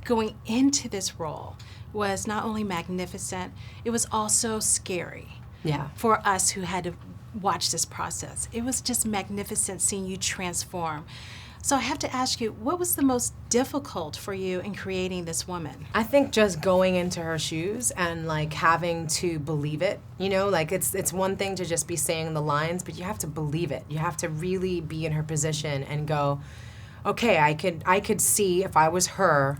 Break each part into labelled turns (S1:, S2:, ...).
S1: going into this role was not only magnificent, it was also scary.
S2: Yeah.
S1: For us who had to watch this process. It was just magnificent seeing you transform. So I have to ask you, what was the most difficult for you in creating this woman?
S2: I think just going into her shoes and like having to believe it, you know, like it's one thing to just be saying the lines, but you have to believe it. You have to really be in her position and go, okay, I could see if I was her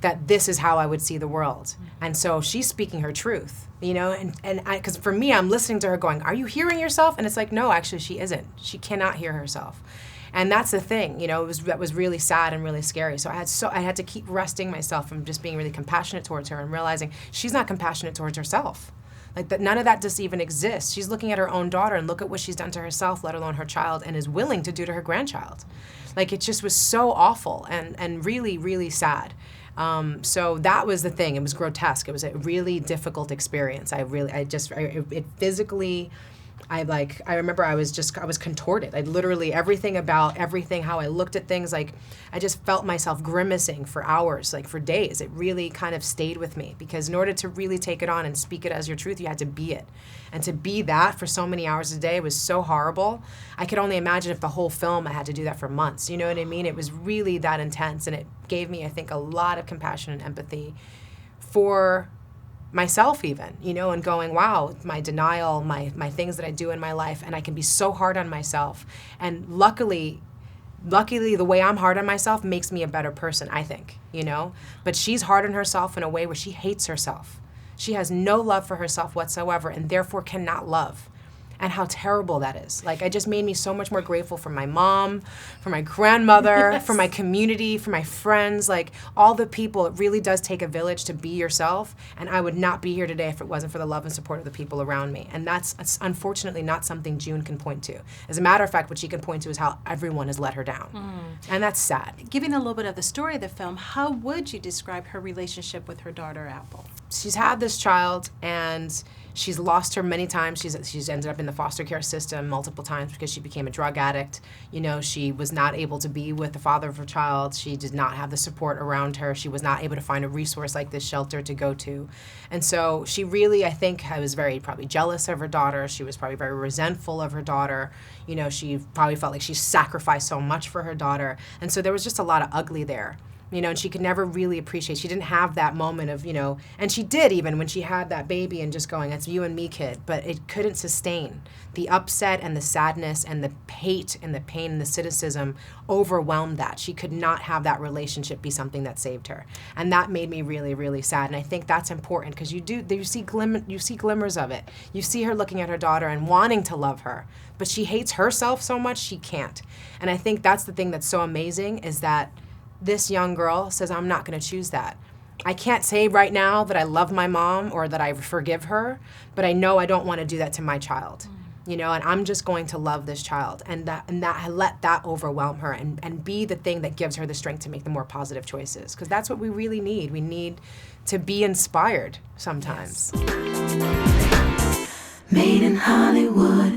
S2: that this is how I would see the world. And so she's speaking her truth, you know, and because for me, I'm listening to her going, are you hearing yourself? And it's like, no, actually she isn't. She cannot hear herself. And that's the thing, you know, that was really sad and really scary. So I had to keep wresting myself from just being really compassionate towards her and realizing she's not compassionate towards herself. Like that, none of that just even exists. She's looking at her own daughter and look at what she's done to herself, let alone her child, and is willing to do to her grandchild. Like it just was so awful and really, really sad. So that was the thing. It was grotesque. It was a really difficult experience. It physically, I remember I was contorted. I literally, everything, how I looked at things, like I just felt myself grimacing for hours, like for days. It really kind of stayed with me because in order to really take it on and speak it as your truth, you had to be it. And to be that for so many hours a day was so horrible. I could only imagine if the whole film I had to do that for months. You know what I mean? It was really that intense, and it gave me, I think, a lot of compassion and empathy for myself even, you know, and going, wow, my denial, my things that I do in my life, and I can be so hard on myself. And luckily, the way I'm hard on myself makes me a better person, I think, you know? But she's hard on herself in a way where she hates herself. She has no love for herself whatsoever and therefore cannot love. And how terrible that is. Like, it just made me so much more grateful for my mom, for my grandmother,
S1: Yes.
S2: for my community, for my friends, like all the people. It really does take a village to be yourself. And I would not be here today if it wasn't for the love and support of the people around me. And that's unfortunately not something June can point to. As a matter of fact, what she can point to is how everyone has let her down. And that's sad.
S1: Giving a little bit of the story of the film, how would you describe her relationship with her daughter, Apple?
S2: She's had this child, and she's lost her many times. She's ended up in the foster care system multiple times because she became a drug addict. You know, she was not able to be with the father of her child. She did not have the support around her. She was not able to find a resource like this shelter to go to. And so she really, I think, was very probably jealous of her daughter. She was probably very resentful of her daughter. You know, she probably felt like she sacrificed so much for her daughter. And so there was just a lot of ugly there. You know, and she could never really appreciate, she didn't have that moment of, you know, and she did even when she had that baby and just going, that's you and me, kid, but it couldn't sustain. The upset and the sadness and the hate and the pain and the cynicism overwhelmed that. She could not have that relationship be something that saved her. And that made me really, really sad. And I think that's important because you see glimmers of it. You see her looking at her daughter and wanting to love her, but she hates herself so much she can't. And I think that's the thing that's so amazing is that this young girl says, I'm not going to choose that. I can't say right now that I love my mom or that I forgive her, but I know I don't want to do that to my child. You know, and I'm just going to love this child, and let that overwhelm her and be the thing that gives her the strength to make the more positive choices, because that's what we really need. We need to be inspired sometimes.
S3: Made in Hollywood.